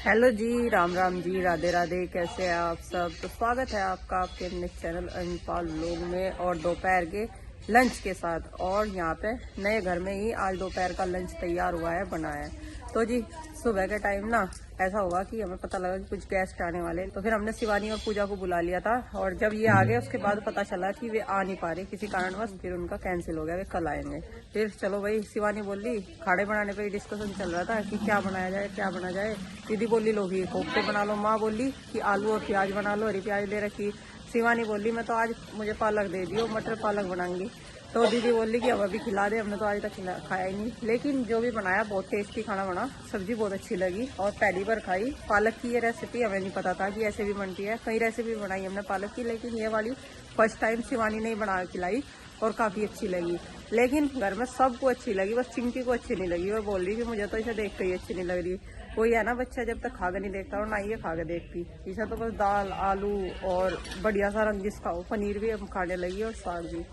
Hello जी, राम राम जी, राधे राधे। कैसे हैं आप सब? तो स्वागत है आपका आपके नेक्स्ट चैनल अनपाल व्लॉग में, और दोपहर के लंच के साथ। और यहाँ पे नए घर में ही आज दोपहर का लंच तैयार हुआ है, बना है। तो जी सुबह के टाइम ना ऐसा हुआ कि हमें पता लगा कि कुछ गेस्ट आने वाले, तो फिर हमने शिवानी और पूजा को बुला लिया था। और जब ये आ गए उसके बाद पता चला कि वे आ नहीं पा रहे किसी कारणवश, फिर उनका कैंसिल हो गया, वे कल आएंगे। फिर चलो भाई, शिवानी बोली, खाने बनाने पे ही डिस्कशन चल रहा था कि क्या बनाया जाए क्या बना जाए। दीदी बोली लो भी कोफ्ते बना लो, माँ बोली कि आलू और प्याज बना लो, हरी प्याज ले रखी। शिवानी बोली मैं तो आज मुझे पालक दे दियो, मटर पालक बनाऊंगी। तो दीदी बोली कि अब अभी खिला दे, हमने तो आज तक खाया ही नहीं। लेकिन जो भी बनाया बहुत टेस्टी खाना बना, सब्जी बहुत अच्छी लगी और पहली बार खाई। पालक की ये रेसिपी हमें नहीं पता था कि ऐसे भी बनती है। कई रेसिपी बनाई हमने पालक की, लेकिन ये वाली फर्स्ट टाइम शिवानी ने ही बना के खिलाई और काफ़ी अच्छी लगी। लेकिन घर में सबको अच्छी लगी, बस चिंकी को अच्छी नहीं लगी। वो बोल रही कि मुझे तो इसे देख कर ही अच्छी नहीं लग रही। वही है ना, बच्चा जब तक खा के नहीं देखता और ना ये खा के देखती। इसे तो बस दाल आलू और बढ़िया सा रंजिश खाओ। पनीर भी हम खाने लगी और साग भी,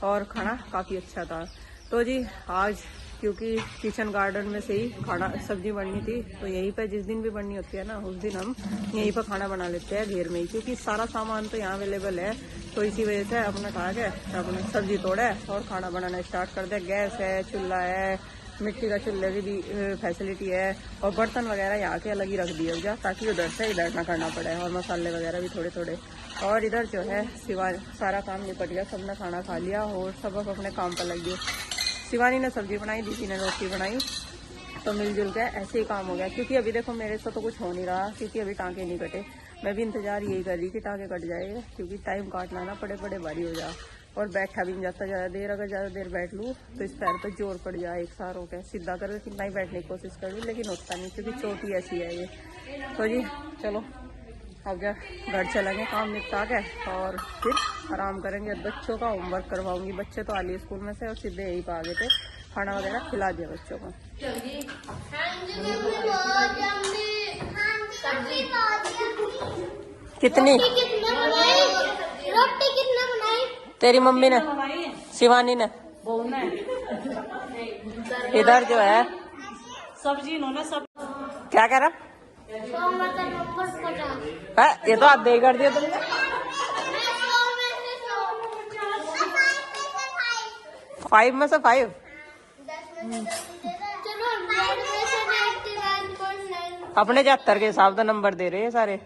और खाना काफ़ी अच्छा था। तो जी आज क्योंकि किचन गार्डन में से ही खाना सब्जी बननी थी, तो यहीं पर जिस दिन भी बननी होती है ना, उस दिन हम यहीं पर खाना बना लेते हैं घेर में ही, क्योंकि सारा सामान तो यहाँ अवेलेबल है। तो इसी वजह से अपने खा के अपने सब्जी तोड़े और खाना बनाना स्टार्ट कर दिया। गैस है, चूल्हा है, मिट्टी का चूल्हे की भी फैसिलिटी है, और बर्तन वगैरह यहाँ के अलग ही रख दिए जा, ताकि उधर से इधर ना करना पड़े, और मसाले वगैरह भी थोड़े थोड़े। और इधर जो है सारा काम निपट गया, सबने खाना खा लिया और सब अपने काम पर लग गए। शिवानी ने सब्जी बनाई, दीदी ने रोटी बनाई, तो मिलजुल के ऐसे ही काम हो गया। क्योंकि अभी देखो मेरे से तो कुछ हो नहीं रहा, क्योंकि अभी टाँके नहीं कटे। मैं भी इंतजार यही कर रही कि टाँके कट जाए, क्योंकि टाइम काटना ना पड़े पड़े भारी हो जा, और बैठा भी नहीं जाता ज़्यादा देर। अगर ज़्यादा देर बैठ लूँ तो इस पैर पर जोर पड़ जाए, एक सार होकर सीधा करके कितना ही बैठने की कोशिश कर लूँ, लेकिन होता नहीं, क्योंकि चोटी ऐसी है ये। तो जी चलो अब जा घर चलेंगे काम निपटा के, और फिर आराम करेंगे। बच्चों का होमवर्क करवाऊंगी, बच्चे तो आ लिए स्कूल में से और सीधे यहीं पर आ गए थे। खाना वगैरह खिला दिया बच्चों को। कितनी रोटी कितना बनाई तेरी मम्मी ने, शिवानी ने? इधर जो है सब्जी इन्होंने सब क्या कह रहा है, ये तो आप दे कर दिया तुमने। 5 में से 5। अपने 74 के हिसाब से नंबर दे रहे हैं सारे।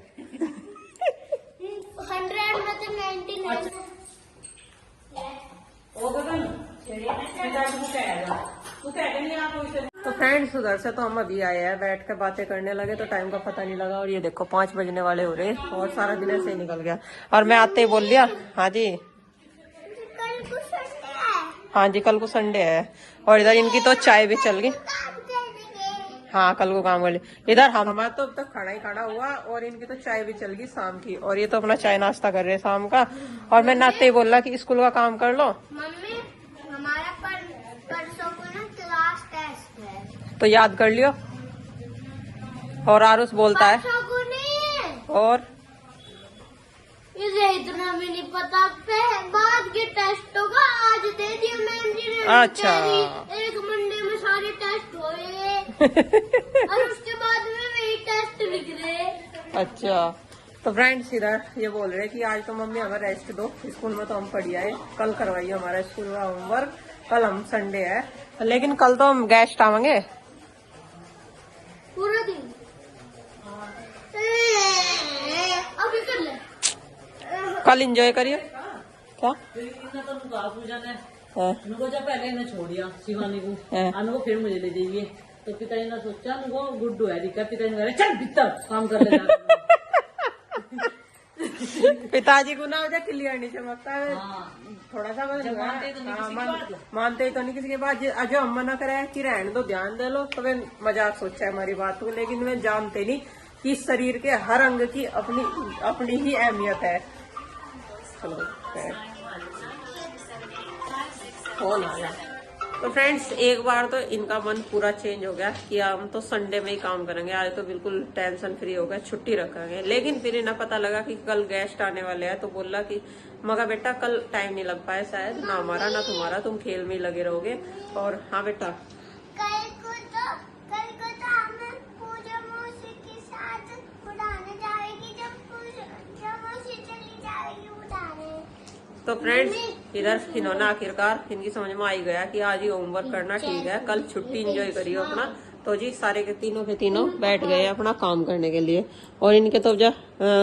100 में तो 99। तो फ्रेंड्स उधर से तो हम अभी आए हैं, बैठ के बातें करने लगे तो टाइम का पता नहीं लगा, और ये देखो 5 बजने वाले हो रहे, और सारा दिन ऐसे ही निकल गया। और मैं आते ही बोल दिया हाँ जी, हाँ जी कल को संडे है। और इधर इनकी तो चाय भी चल गई। हाँ कल को काम वाले इधर, हमारा तो अब तक खाना ही खाना हुआ, और इनकी तो चाय भी चल गई शाम की, और ये तो अपना चाय नाश्ता कर रहे हैं शाम का। और मैं नाते ही बोला कि स्कूल का काम कर लो। मम्मी हमारा परसों को ना क्लास टेस्ट है, तो याद कर लियो। और आरुष बोलता है परसों को नहीं है, और इसे इतना भी नहीं पता। बाद के टेस्ट होगा, आज दे दिया मैम जी ने। अच्छा एक मंडे में सारे टेस्ट हुए और उसके बाद में वही टेस्ट लिख रहे। अच्छा तो फ्रेंड्स इधर ये बोल रहे कि आज तो मम्मी हमें रेस्ट दो, स्कूल में तो हम पढ़ी आए, कल करवाइए हमारा स्कूल का होमवर्क, कल हम संडे है। लेकिन कल तो हम गेस्ट आवेंगे पूरा दिन। अभी कर ले, कल एंजॉय करिए। क्या उनको जब पहले इन्हें छोड़ दिया शिवानी को, उनको फिर मुझे ले जाइए, तो पिताजी ने सोचा उनको गुड्डू है दिखा, पिताजी ने चल भीतर काम कर ले। पिताजी को ना वजह क्लियर नहीं चमकता है। थोड़ा सा मानते ही तो नहीं किसी के बाद। जो हम मना करे कि रहने दो ध्यान दे लो, तो वे मजाक सोचा है हमारी बात को, लेकिन वे जानते नहीं कि शरीर के हर अंग की अपनी ही अहमियत है। फोन आ गया। तो फ्रेंड्स एक बार तो इनका मन पूरा चेंज हो गया कि हम तो संडे में ही काम करेंगे, आज तो बिल्कुल टेंशन फ्री हो गया, छुट्टी रखेंगे। लेकिन फिर इन्हें पता लगा कि कल गेस्ट आने वाले हैं, तो बोला कि मगर बेटा कल टाइम नहीं लग पाया शायद, ना हमारा ना तुम्हारा, तुम खेल में ही लगे रहोगे। और हाँ बेटा कल को तो हमें पूजा मौसी के साथ तो फ्रेंड्स इधर इन्होंने आखिरकार इनकी समझ में आ ही गया कि आज ही होमवर्क करना ठीक है, कल छुट्टी एंजॉय करियो अपना। तो जी सारे के तीनों बैठ गए अपना काम करने के लिए। और इनके तो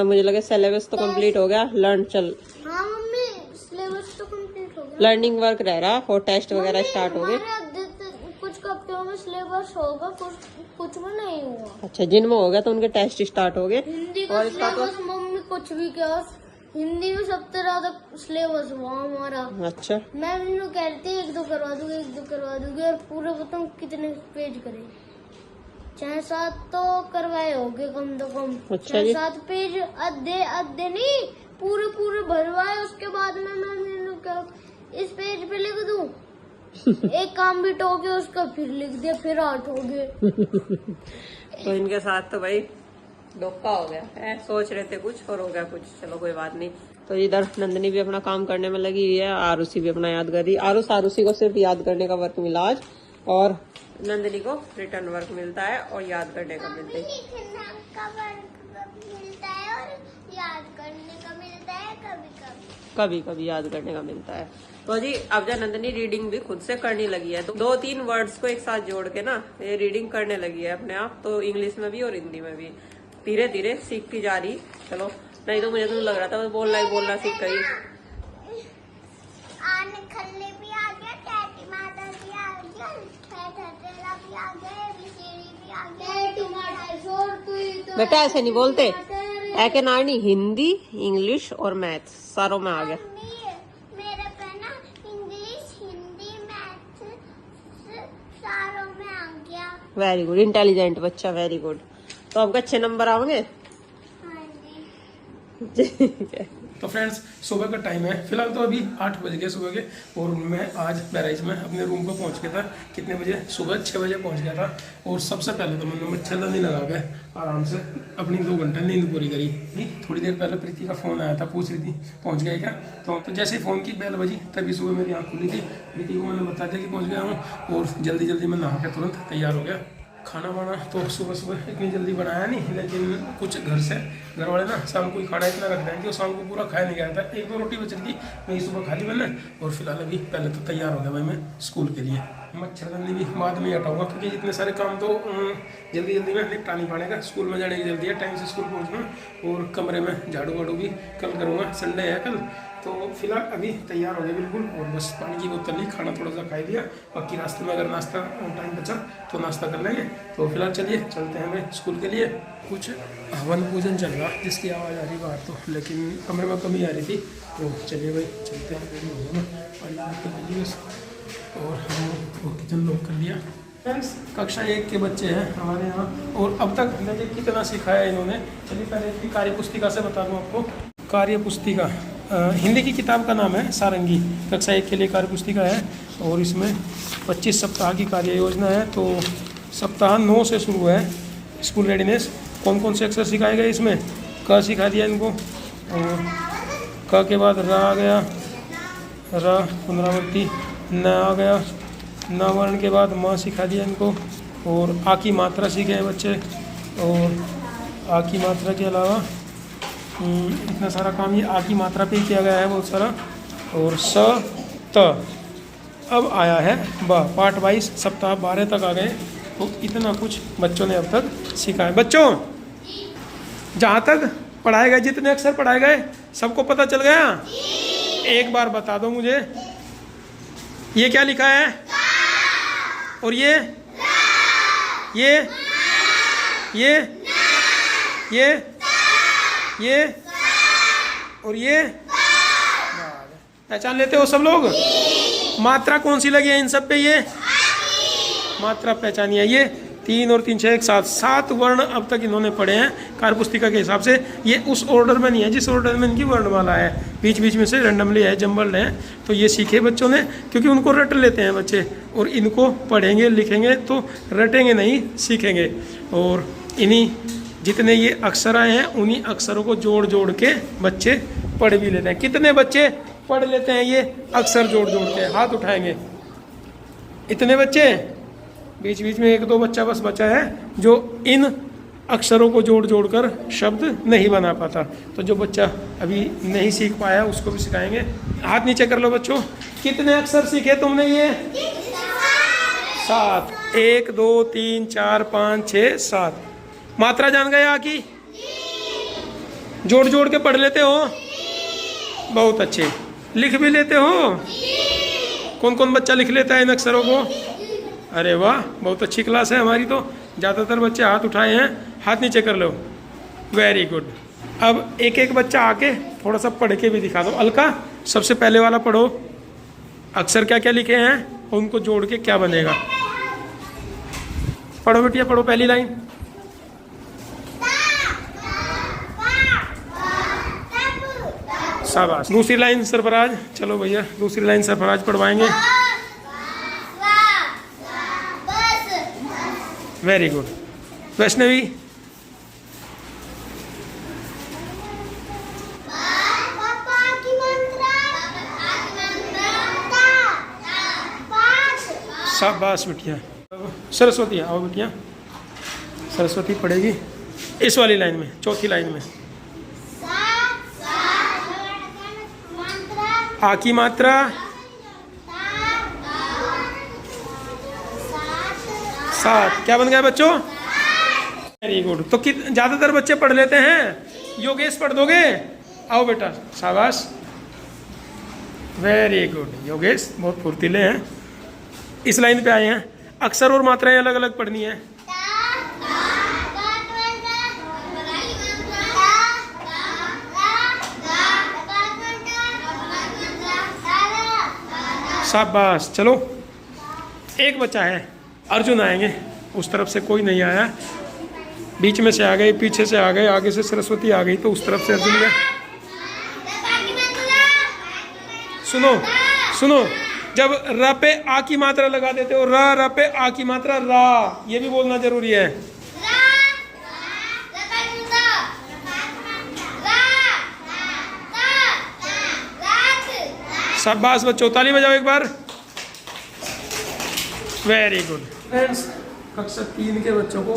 मुझे लगे सिलेबस तो कंप्लीट हो गया, लर्न चल हाँ मम्मी सिलेबस तो कंप्लीट हो गया, लर्निंग वर्क रह रहा और टेस्ट वगैरह स्टार्ट हो गए। कुछ हफ्तों में सिलेबस होगा, कुछ में नहीं हुआ। अच्छा, जिनमें हो गया तो उनके टेस्ट स्टार्ट हो गए। हिंदी का सिलेबस मम्मी कुछ भी क्या, हिंदी में सबसे ज्यादा सिलेबस हुआ हमारा। अच्छा, मैम इन्होंने कह रही थी एक दो करवा दूंगी और पूरे बताऊँ कितने पेज करे, 6-7 तो करवाए होंगे कम तो कम। अच्छा जी। 6-7 पेज अद्धे नहीं पूरे भरवाए। उसके बाद में मैंने क्या इस पेज पे लिख दूं एक काम भी हो गया उसका, फिर लिख दिया, फिर 8 हो गए। तो इनके साथ तो भाई धोखा हो गया है, सोच रहे थे कुछ और हो गया कुछ। चलो कोई बात नहीं। तो इधर नंदनी भी अपना काम करने में लगी हुई है, आरुषि भी अपना याद कर रही। आरुषि को सिर्फ याद करने का वर्क मिला आज, और नंदनी को रिटर्न वर्क मिलता है और याद करने का मिलता है। लिखना का वर्क मिलता है और याद करने का मिलता है, कभी कभी याद करने का मिलता है। तो जी अब जब नंदनी रीडिंग भी खुद से करने लगी है, तो 2-3 वर्ड्स को एक साथ जोड़ के ना ये रीडिंग करने लगी है अपने आप। तो इंग्लिश में भी और हिंदी में भी धीरे धीरे सीखती जा रही। चलो, नहीं तो मुझे तो लग रहा था वो बोलना सीख गई। आने खल्ले भी आ गया, टैटी माता भी आ गया, ठेठेला भी आ गया, बिसेरी भी आ गया, टमाटर छोड़ तू बेटा ऐसे नहीं बोलते, ऐके नानी हिंदी, इंग्लिश और मैथ सारों में आ गया। मेरे पे ना इंग्लिश, हिंदी, मैथ सारों में आ गया। वेरी गुड, इंटेलिजेंट बच्चा, वेरी गुड। तो आपके अच्छे नंबर आओगे। हाँ जी। तो फ्रेंड्स सुबह का टाइम है, फिलहाल तो अभी 8 बज गए सुबह के। और मैं आज बहराइच में अपने रूम को पहुंच गया था। कितने बजे? सुबह 6 बजे पहुंच गया था। और सबसे पहले तो मैंने मच्छरदानी लगा के आराम से अपनी 2 घंटे नींद पूरी करी। थोड़ी देर पहले प्रीति का फ़ोन आया था, पूछ रही थी पहुँच गए क्या। तो जैसे ही फ़ोन की बेल बजी तभी सुबह मेरी आँख खुली थी। प्रीति को मैंने बता दिया कि पहुँच गया हूँ, और जल्दी मैं नहा के तुरंत तैयार हो गया। खाना वाना तो सुबह इतनी जल्दी बनाया नहीं, लेकिन कुछ घर वाले ना शाम को ही खाना इतना रख रहे हैं कि वो शाम को पूरा खाया नहीं गया था। 1-2 रोटी बच रही थी, वही सुबह खा ली मैंने। और फिलहाल अभी पहले तो तैयार हो गया भाई मैं स्कूल के लिए। मच्छरदानी भी बाद में हटाऊंगा, क्योंकि इतने सारे काम तो जल्दी में निपटा नहीं पाएगा। स्कूल में जाने की जल्दी है, टाइम से स्कूल पहुँचना। और कमरे में झाड़ू वाड़ू भी कल करूँगा, संडे है कल। तो फिलहाल अभी तैयार हो गया बिल्कुल। और बस पानी की बोतल ली, खाना थोड़ा सा खा लिया। बाकी रास्ते में अगर नाश्ता टाइम बचा तो नाश्ता कर लेंगे। तो फिलहाल चलिए चलते हैं भाई स्कूल के लिए। कुछ हवन पूजन चल रहा जिसकी आवाज़ आ रही बाहर तो, लेकिन कमरे में कमी आ रही थी। तो चलिए भाई चलते हैं, रेडी हो गया ना। और हम किचन लॉक कर लिया। फ्रेंड्स कक्षा 1 के बच्चे हैं हमारे यहाँ, और अब तक मुझे कितना सिखाया इन्होंने। चलिए पहले इसकी कार्य पुस्तिका से बता दूँ आपको। कार्य पुस्तिका हिंदी की किताब का नाम है सारंगी। कक्षा 1 के लिए कार्य पुस्तिका है, और इसमें 25 सप्ताह की कार्य योजना है। तो सप्ताह 9 से शुरू है स्कूल रेडीनेस। कौन से अक्षर सिखाए गए इसमें? क सिखा दिया इनको, और क के बाद र आ गया, र पुनरावृत्ति, न आ गया, न वर्ण के बाद म सिखा दिया इनको। और आ की मात्रा सीखे हैं बच्चे, और आ की मात्रा के अलावा इतना सारा काम ये आ की मात्रा पे किया गया है बहुत सारा। और स त अब आया है ब। पार्ट वाइज सप्ताह 12 तक आ गए। तो इतना कुछ बच्चों ने अब तक सीखा है। बच्चों जहाँ तक पढ़ाए गए, जितने अक्षर पढ़ाए गए सबको पता चल गया? एक बार बता दो मुझे, ये क्या लिखा है? और ये और ये पहचान लेते हो सब लोग? मात्रा कौन सी लगी है इन सब पे? ये मात्रा पहचानी है। ये 3 और 3 6 एक साथ 7 वर्ण अब तक इन्होंने पढ़े हैं कार्यपुस्तिका के हिसाब से। ये उस ऑर्डर में नहीं है जिस ऑर्डर में इनकी वर्णमाला है, बीच में से रेंडमली है, जम्बल्ड है। तो ये सीखे बच्चों ने, क्योंकि उनको रट लेते हैं बच्चे, और इनको पढ़ेंगे लिखेंगे तो रटेंगे नहीं, सीखेंगे। और इन्हीं जितने ये अक्षर आए हैं उन्हीं अक्षरों को जोड़ के बच्चे पढ़ भी लेते हैं। कितने बच्चे पढ़ लेते हैं ये अक्षर जोड़ के? हाथ उठाएंगे। इतने बच्चे? बीच में 1-2 बच्चा बस बचा है जो इन अक्षरों को जोड़ जोड़ कर शब्द नहीं बना पाता। तो जो बच्चा अभी नहीं सीख पाया उसको भी सिखाएंगे। हाथ नीचे कर लो बच्चों। कितने अक्षर सीखे तुमने ये? 7। 1 2 3 4 5 6 7। मात्रा जान गए आ की? जोड़ जोड़ के पढ़ लेते हो? बहुत अच्छे। लिख भी लेते हो? कौन कौन बच्चा लिख लेता है इन अक्षरों को? अरे वाह, बहुत अच्छी क्लास है हमारी। तो ज़्यादातर बच्चे हाथ उठाए हैं। हाथ नीचे कर लो। Very good. अब एक एक बच्चा आके थोड़ा सा पढ़ के भी दिखा दो। अलका, सबसे पहले वाला पढ़ो। अक्षर क्या क्या लिखे हैं और उनको जोड़ के क्या बनेगा? पढ़ो बेटिया, पढ़ो पहली लाइन। शाबाश। दूसरी लाइन सरफराज। चलो भैया, दूसरी लाइन सरफराज पढ़वाएंगे। Very good. वैष्णवी। शाबाश बिटिया। सरस्वती आओ बिटिया। सरस्वती पढ़ेगी इस वाली लाइन में, चौथी लाइन में। आ की मात्रा। सात। क्या बन गया बच्चों? Very good. तो ज्यादातर बच्चे पढ़ लेते हैं। योगेश पढ़ दोगे? आओ बेटा। शाबाश। Very good. योगेश बहुत फुर्तीले हैं। इस लाइन पे आए हैं। अक्षर और मात्राएं अलग अलग पढ़नी है। शाबाश। चलो, एक बच्चा है, अर्जुन आएंगे। उस तरफ से कोई नहीं आया, बीच में से आ गए, पीछे से आ गए, आगे से सरस्वती आ गई, तो उस तरफ से अर्जुन गया। सुनो सुनो, जब र पे आ की मात्रा लगा देते हो, र पे आ की मात्रा रा, ये भी बोलना जरूरी है। शाबाश बच्चों, ताली बजाओ एक बार। Very good. फ्रेंड्स, कक्षा 3 के बच्चों को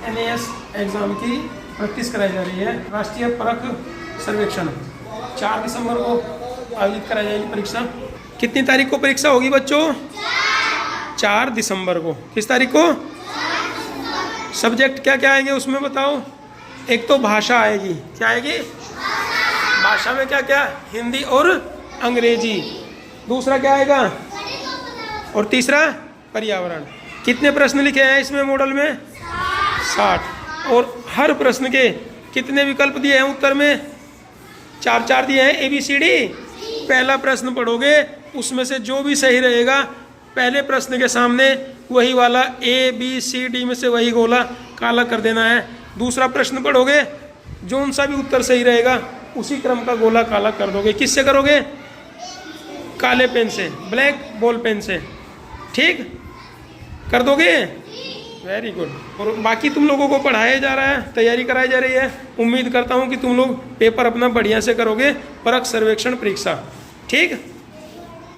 NAS एग्जाम की प्रैक्टिस कराई जा रही है। राष्ट्रीय परख सर्वेक्षण 4 दिसंबर को आयोजित कराई जाएगी परीक्षा। कितनी तारीख को परीक्षा होगी बच्चों? 4 दिसंबर को। किस तारीख को? सब्जेक्ट क्या क्या आएंगे उसमें बताओ। एक तो भाषा आएगी। क्या आएगी? भाषा में क्या क्या? हिंदी और अंग्रेजी। दूसरा क्या आएगा? और तीसरा पर्यावरण। कितने प्रश्न लिखे हैं इसमें मॉडल में? 60। और हर प्रश्न के कितने विकल्प दिए हैं उत्तर में? 4 दिए हैं। ABCD। पहला प्रश्न पढ़ोगे, उसमें से जो भी सही रहेगा पहले प्रश्न के सामने वही वाला ABCD में से वही गोला काला कर देना है। दूसरा प्रश्न पढ़ोगे, जो सा भी उत्तर सही रहेगा उसी क्रम का गोला काला कर दोगे। किससे करोगे? काले पेन से, ब्लैक बॉल पेन से। ठीक कर दोगे? Very good. और बाकी तुम लोगों को पढ़ाया जा रहा है, तैयारी कराई जा रही है। उम्मीद करता हूँ कि तुम लोग पेपर अपना बढ़िया से करोगे, परख सर्वेक्षण परीक्षा। ठीक।